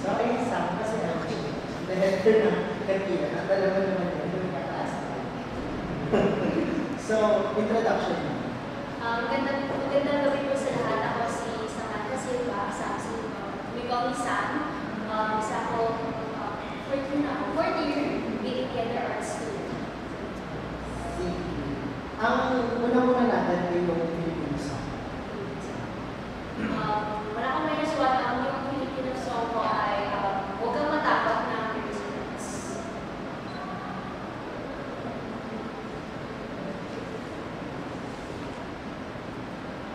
So, ayun sa kasi the header ng kanina, natalaman naman yun, yung kataas. So, introduction mo. Magandang gabi po sa lahat. Ako si Samantha Silva, Sam Silva. We call me Sam. Isa ko, 4th year, BA Arts student. Ang una-una natin ay yung Filipino song. Wala akong may nasuwat. Ang yung Filipino song ko ay Huwag Kang Matakot na Christmas.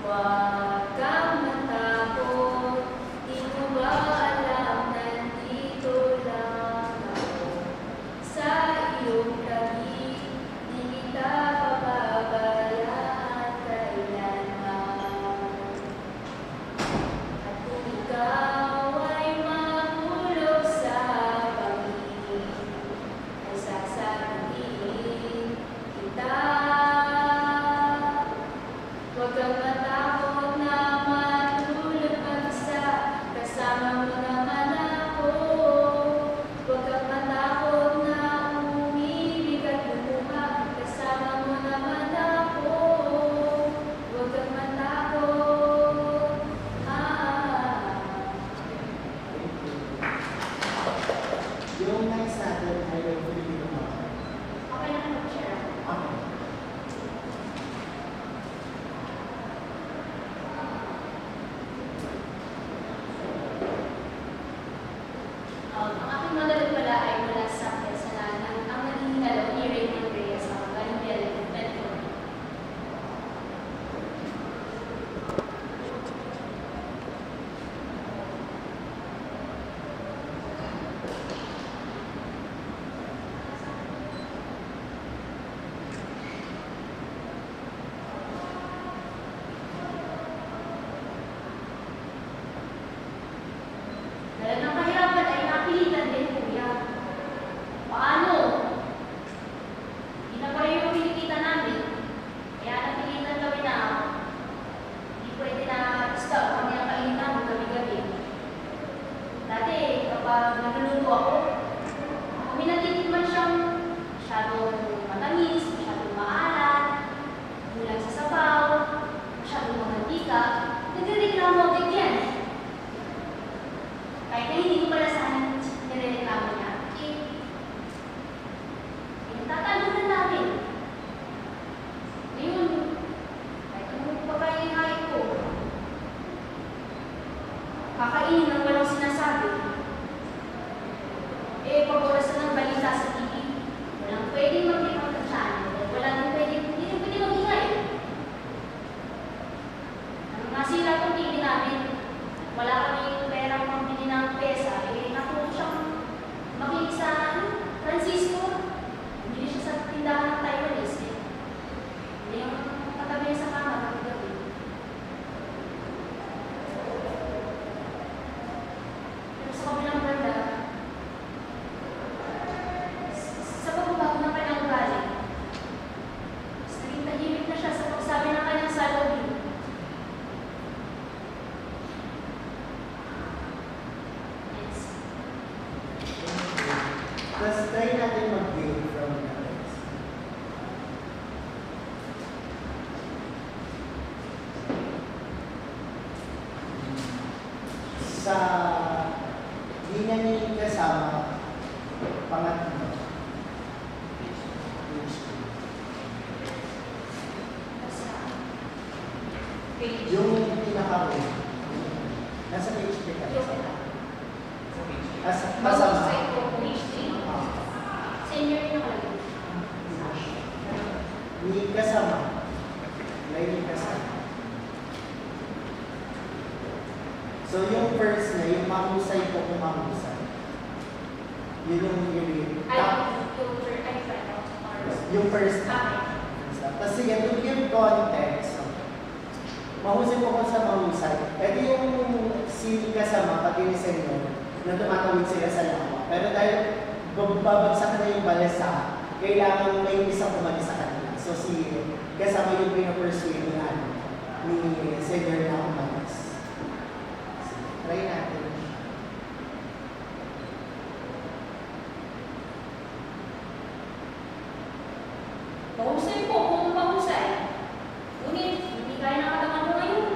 Huwag kang matakot, di mo ba alam nandito lang ako sa iyong tabi, di kita pababayaan kailanman. At kung ikaw ay mahulog sa pangingin, ay sasabihin kita. Huwag kang matakot na matulog mag-isa, kasama mo naman ako. Huwag kang matakot na umibig at lumuha, kasama mo naman ako. Huwag kang matakot. Yung next natin ay yung Filipino song. Okay na mag-share ako. Okay. Ang aking monologue pala ay mula sa Kasalanan. Ang naging dalaw ni Raymond Reyes ang galing Belfort. Dahil ng kahirapan ay napilitan din kuya. Paano? Hindi na pareho yung pinikita namin. Kaya napilitan kami na hindi pwede na stop kami ang kainin namin gabi-gabi. Dati, kapag nagluluto ako, kami natitikman siyang masyadong matamis, masyadong maalat, kulang sa sabaw, masyadong mantika. Nagrereklamo agad yan. Kahit na hindi ko pala saan nirereklamo niya, pinagtatalunan namin. Ngayon, kahit ano pagkain ko, kakainin ng walang sinasabi. Pag oras na ng balita sa TV, walang pwedeng mag-ibang ka channel, walang pwedeng, hindi rin pwedeng mag-ingay. Nang masira itong TV namin, wala kaming perang pambili ng pesa, nakuha siyang makinig sa Francisco. Bili siya sa tindahan ng Taiwanese. Hindi yung katabi niya sa kama gabi-gabi. Pero sa kabilang banda, sa pagbabago ng kanyang ugali, naging tahimik na siya sa pagsabi ng kanyang salawin. Tapos try natin mag-build from the rest. Sa linya ni kasama, pangatlo. Yung pinaka-uwi. Nasa page 3 ka. Kasama. Senior yung nakalagay. Ni kasama. May kasama. So yung first na, yung mahusay ko kung mahusay. Yun yung yung first na. Tapos sige, to give context, mahusay ko kung sa mahusay. Ito yung si kasama, pati ni Senyor, na tumatawid sila sa lawa. Pero dahil babagsak na yung balasa, kailangan may isang umalis sa kanila. So si kasama yung pinapersuade na ni Senyor na umalis. Try natin. Mahusay po kung mahusay. Ngunit, hindi kaya ng katawan ko ngayon.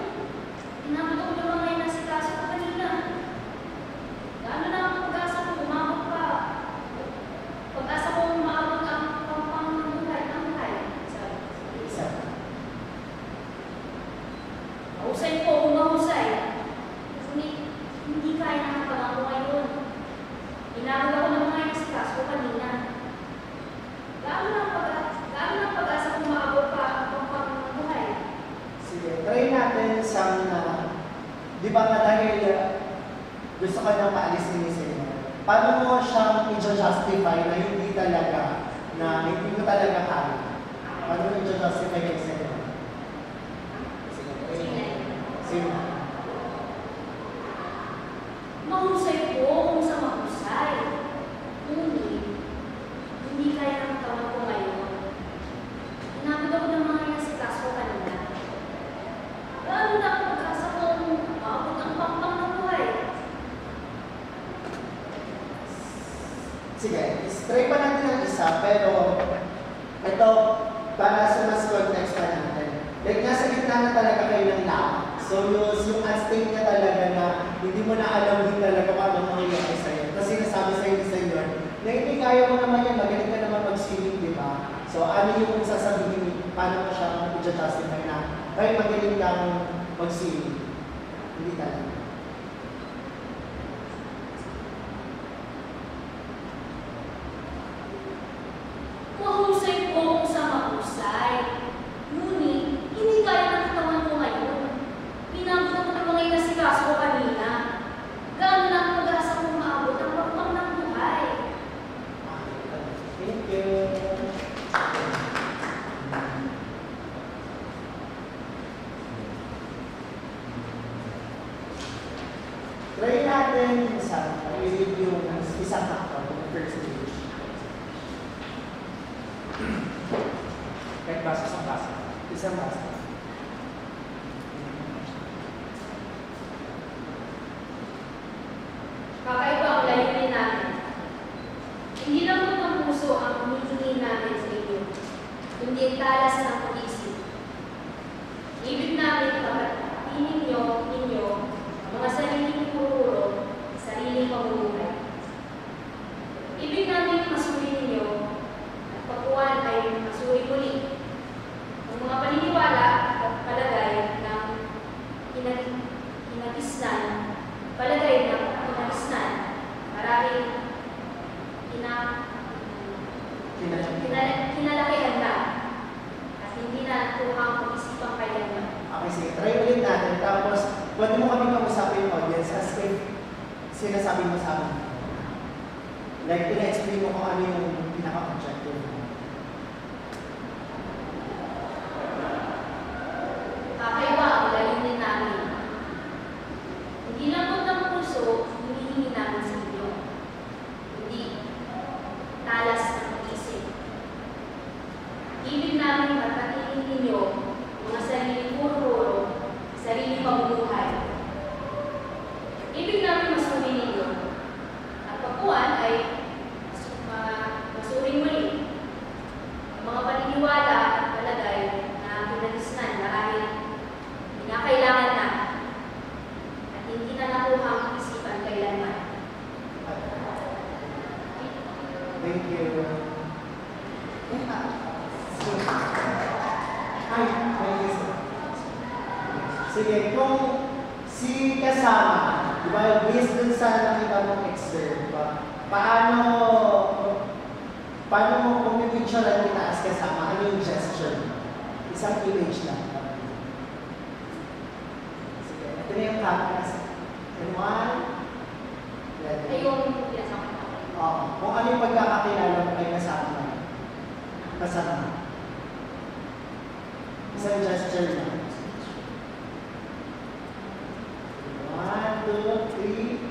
Inabot ako ng mga inasikaso ko kanina. Gaano na ang pag-asa ko umabot pa. Pag-asa ko umabot ang pangbuhay. Isa. Mahusay po kung mahusay. Ngunit, hindi kaya ng katawan ko ngayon. Inabot ako ng mga inasikaso ko kanina. Gaano na ang pag-asa ko umabot pa ang pangbuhay. Sige, try natin sa di ba nga dahil gusto ka nang paalisin ni Senyor, paano mo siyang i-justify na hindi talaga, na hindi mo talaga kaya? Paano mo i-justify kay Senyor? Sige. Mahusay po kung sa mahusay. Ngunit, hindi kaya ng katawan ko ngayon. Inabot ako ng mga inasikas ko kanina. Gaano na ang pag-asa ko umabot ang pampang ng buhay. Sige, try pa natin ang isa, pero ito, para sa mas context pa natin. Like, nasa gitna na talaga kayo ng lahat. So, yung state niya talaga na hindi mo na alam din talaga kung anong mangyayari sa'yo. Kasi nasabi sa'yo ni Senyor, na hindi kaya mo naman yan, magaling ka naman mag-swimming, di ba? So, ano yung sasabihin, paano mo siya i-justify na, ay, magaling kang mag-swimming. Hindi talaga. Mahusay po kung sa mahusay. Ngunit, hindi kaya ng katawan ko ngayon. Inabot ako ng mga inasikas ko kanina. Gaano na ang pag-asa ko umabot ang pampang ng buhay. Thank you. Try natin isa, i-read yung isang factor, yung first page. Kahit basa sa basa. Isang basta. Kakaiba ang layunin namin. Hindi lang po ng puso ang humihingi namin sa inyo, kundi ang talas ng pag-isip. Ibig namin pagkainin ninyo ang mga sariling pururo, sariling pamumuhay. Ibig namin masuri ninyo at pagkuhan ay masuri muli ang mga paniniwala at palagay ng kinagisnan, marahil kinalakihan na at hindi na natuhang pag-isipang kailanman. Okay, sige. Try ulit natin. Tapos, pwede mo kami kausapin yung audience as if sinasabi mo sa amin. Like, pina-explain mo kung ano yung pinaka-objective mo. Kakaiba ang layunin namin. Hindi lang po ng puso, hinihingi namin sa inyo. Hindi talas ng pag-isip. Ibig namin pagkainin ninyo mga sariling puro, sariling pamumuhay. Ibig namin masuri ninyo. At pagkuhan ay masuring muli ang mga paniniwala at palagay na kinagisnan marahil kinakailangan na at hindi na nakuhang isipan kailanman. Thank you. Hi, thank you. Sige, kung si kasama, di ba, based dun sa nakita mong excerpt, di ba, paano mo kung may picture ang itaas kasama, ano yung gesture? Isang image lang. Sige, ito na yung camera. And one, Ay yung pinasama ko. oo, kung ano yung pagkakakilala mo kay kasama. Isang gesture lang. 1, 2, 3,